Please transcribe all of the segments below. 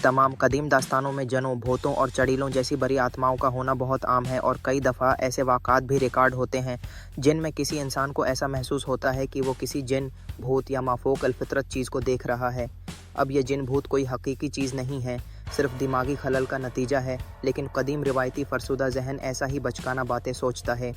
तमाम कदीम दास्तानों में जनों, भूतों और चड़ीलों जैसी बड़ी आत्माओं का होना बहुत आम है और कई दफ़ा ऐसे वाक़ात भी रिकॉर्ड होते हैं जिनमें किसी इंसान को ऐसा महसूस होता है कि वो किसी जिन, भूत या माफ़ूक़ अल-फ़ितरत चीज़ को देख रहा है। अब ये जिन भूत कोई हकीकी चीज़ नहीं है, सिर्फ दिमागी खलल का नतीजा है, लेकिन कदीम रिवायती फ़रसुदा ज़हन ऐसा ही बचकाना बातें सोचता है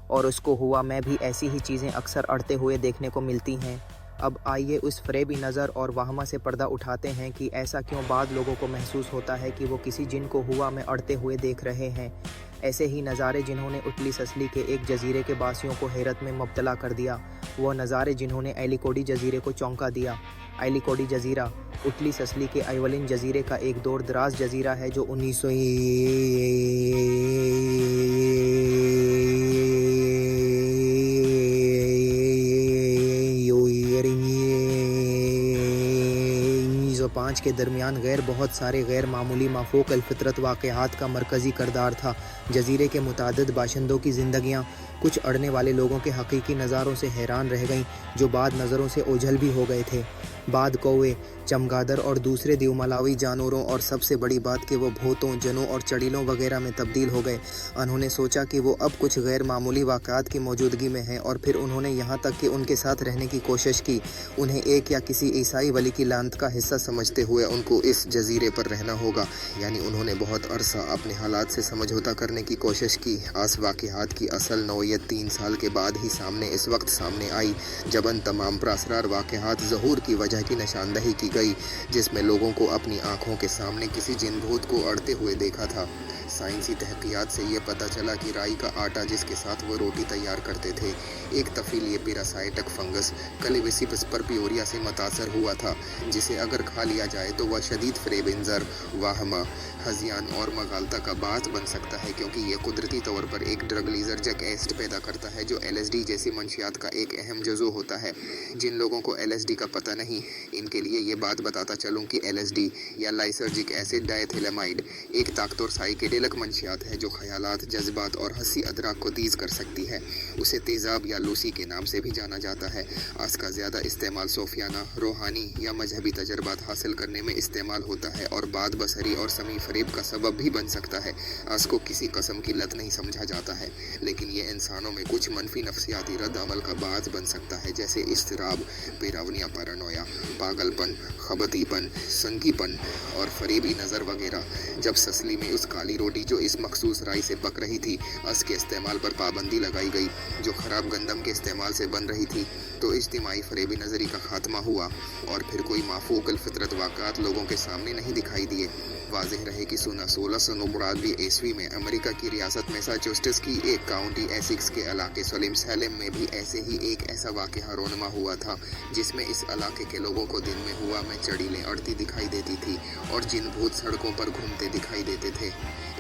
और उसको हुआ में भी ऐसी ही चीज़ें अक्सर अड़ते हुए देखने को मिलती हैं। अब आइए उस फ़रेबी नज़र और वहमा से पर्दा उठाते हैं कि ऐसा क्यों बाद लोगों को महसूस होता है कि वो किसी जिन को हुआ में अड़ते हुए देख रहे हैं। ऐसे ही नज़ारे जिन्होंने उटली ससली के एक जजीरे के बासियों को हैरत में मुब्तला कर दिया, वो नज़ारे जिन्होंने एलिकोडी जजीरे को चौंका दिया। एलिकोडी जजीरा उटली ससली के आइवलिन जजीरे का एक दूर दराज जजीरा है जो 1905 के दरमियान बहुत सारे गैर मामूली माफ़ूक़ अल-फ़ितरत वाक़यात का मरकज़ी किरदार था। जजीरे के मुतादिद बाशिंदों की ज़िंदगियाँ कुछ अड़ने वाले लोगों के हकीकी नज़ारों से हैरान रह गईं, जो बाद नज़रों से ओझल भी हो गए थे। बाद कौवे, चमगादड़ और दूसरे दिवमलावी जानवरों और सबसे बड़ी बात कि वो भूतों, जनों और चड़ीलों वगैरह में तब्दील हो गए। उन्होंने सोचा कि वो अब कुछ गैर मामूली वाक़यात की मौजूदगी में हैं और फिर उन्होंने यहाँ तक कि उनके साथ रहने की कोशिश की। उन्हें एक या किसी ईसाई वली की लानत का हिस्सा समझते हुए उनको इस जजीरे पर रहना होगा। यानी उन्होंने बहुत अरसा अपने हालात से समझौता करने की कोशिश की। आस वाक़यात की असल नौयत 3 साल के बाद ही इस वक्त सामने आई जब अन तमाम प्रासरार वाक़यात ज़हूर की वजह की निशानदही की गई, जिसमें लोगों को अपनी आंखों के सामने किसी जिन भूत को अड़ते हुए देखा था। साइंसी तहक़ीक़ात से ये पता चला कि राई का आटा जिसके साथ वो रोटी तैयार करते थे, एक तफ़ीली पैरासाइटिक फंगस कलेविसिपस परपियोरिया से मुतासर हुआ था, जिसे अगर खा लिया जाए तो वह शदीद फ़रेब-इंज़र, वाहमा, हज़ियान और मगालता का बात बन सकता है, क्योंकि ये कुदरती तौर पर एक ड्रग लीज़र्जिक एसिड पैदा करता है जो LSD जैसी मंशियात का एक अहम जुज़ो होता है। जिन लोगों को LSD का पता नहीं, इनके लिए ये बात बताता चलूँ कि LSD या लाइसर्जिक एसिड डायथिलामाइड एक ताकतवर साइकेडेलिक मंशियात है जो ख़यालात, जज्बात और हसी अदराक को तेज़ कर सकती है। उसे तेज़ाब या लूसी के नाम से भी जाना जाता है। आज का ज़्यादा इस्तेमाल सोफियाना, रूहानी या मजहबी तजर्बात हासिल करने में इस्तेमाल होता है और बाद बसरी और समी फरेब का सबब भी बन सकता है। आज को किसी कस्म की लत नहीं समझा जाता है, लेकिन ये इंसानों में कुछ मनफी नफ्सियाती रद्द अमल का बाज़ बन सकता है, जैसे इस्तिराब, बेरावनिया, पैरानोया, पागलपन, खबतीपन, संगीपन और फरेबी नज़र वगैरह। जब ससली में उस काली रोटी जो इस मखसूस राई से पक रही थी, अस के इस्तेमाल पर पाबंदी लगाई गई जो ख़राब गंदम के इस्तेमाल से बन रही थी, तो इज्तिमाई फरेबी नज़री का खात्मा हुआ और फिर कोई माफ़ूक़ अल-फ़ितरत वाक़यात लोगों के सामने नहीं दिखाई दिए। वाज़ेह रहे कि 1699 ईस्वी में अमेरिका की रियासत मैसाचुसेट्स की एक काउंटी एसिक्स के इलाके सैलेम में भी ऐसे ही एक ऐसा वाक़या रोनमा हुआ था, जिसमें इस इलाके के लोगों को दिन में हुआ में चड़ीलें अड़ती दिखाई देती थी और जिन भूत सड़कों पर घूमते दिखाई देते थे।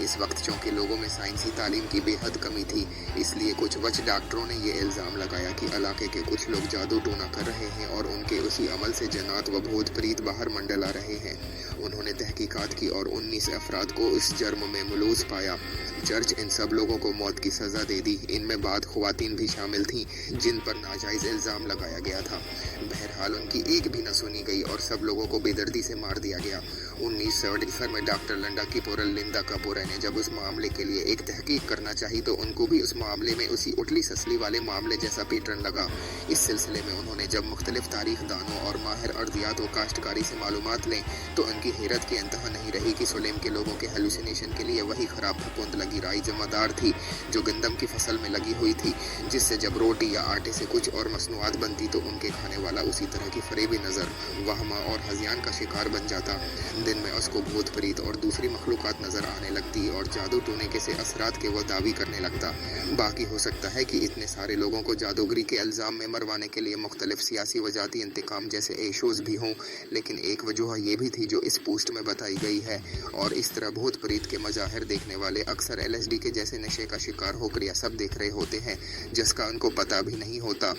इस वक्त चूँकि लोगों में साइंसी तालीम की बेहद कमी थी, इसलिए कुछ वच डॉक्टरों ने ये इल्ज़ाम लगाया कि इलाके के कुछ लोग जादू टोना कर रहे हैं और उनके उसी अमल से जन्नात व भूत प्रीत बाहर मंडला रहे हैं। उन्होंने तहकीकात की और 19 अफराद को इस जुर्म में मुलूज़ पाया। चर्च इन सब लोगों को मौत की सज़ा दे दी। इनमें बाद ख़वातीन भी शामिल थीं जिन पर नाजायज़ इल्ज़ाम लगाया गया था। बहरहाल उनकी एक भी न सुनी गई और सब लोगों को बेदर्दी से मार दिया गया। 1974 में डॉक्टर लिंडा किपोरल लिंदा कपोरे ने जब उस मामले के लिए एक तहकीक करना चाही तो उनको भी उस मामले में उसी उटली ससली वाले मामले जैसा पैटर्न लगा। इस सिलसिले में उन्होंने जब मुख्तलिफ तारीख दानों और माहिर अर्दियात व काश्तकारी से मालूमात लें तो उनकी हैरत की इंतहा नहीं रही कि सलेम के लोगों के हेलुसिनेशन के लिए वही ख़राब फफूंद लगी राई जमादार थी जो गंदम की फसल में लगी हुई थी, जिससे जब रोटी या आटे से कुछ और मसनूआत बनती तो उनके खाने वाला उसी तरह की फरेबी नज़र, वहमा और हज़ियान का शिकार बन जाता। दिन में उसको भूत प्रीत और दूसरी मखलूक़ात नज़र आने लगती और जादू टोने के से असरात के वो दावी करने लगता। बाकी हो सकता है कि इतने सारे लोगों को जादूगरी के इल्ज़ाम में मरवाने के लिए मुख्तलिफ सियासी व जाती इंतकाम जैसे इशूज़ भी हों, लेकिन एक वजह ये भी थी जो इस पोस्ट में बताई गई है। और इस तरह भूत प्रीत के मज़ाहिर देखने वाले अक्सर LSD के जैसे नशे का शिकार होकर या सब देख रहे होते हैं, जिसका उनको पता भी नहीं होता।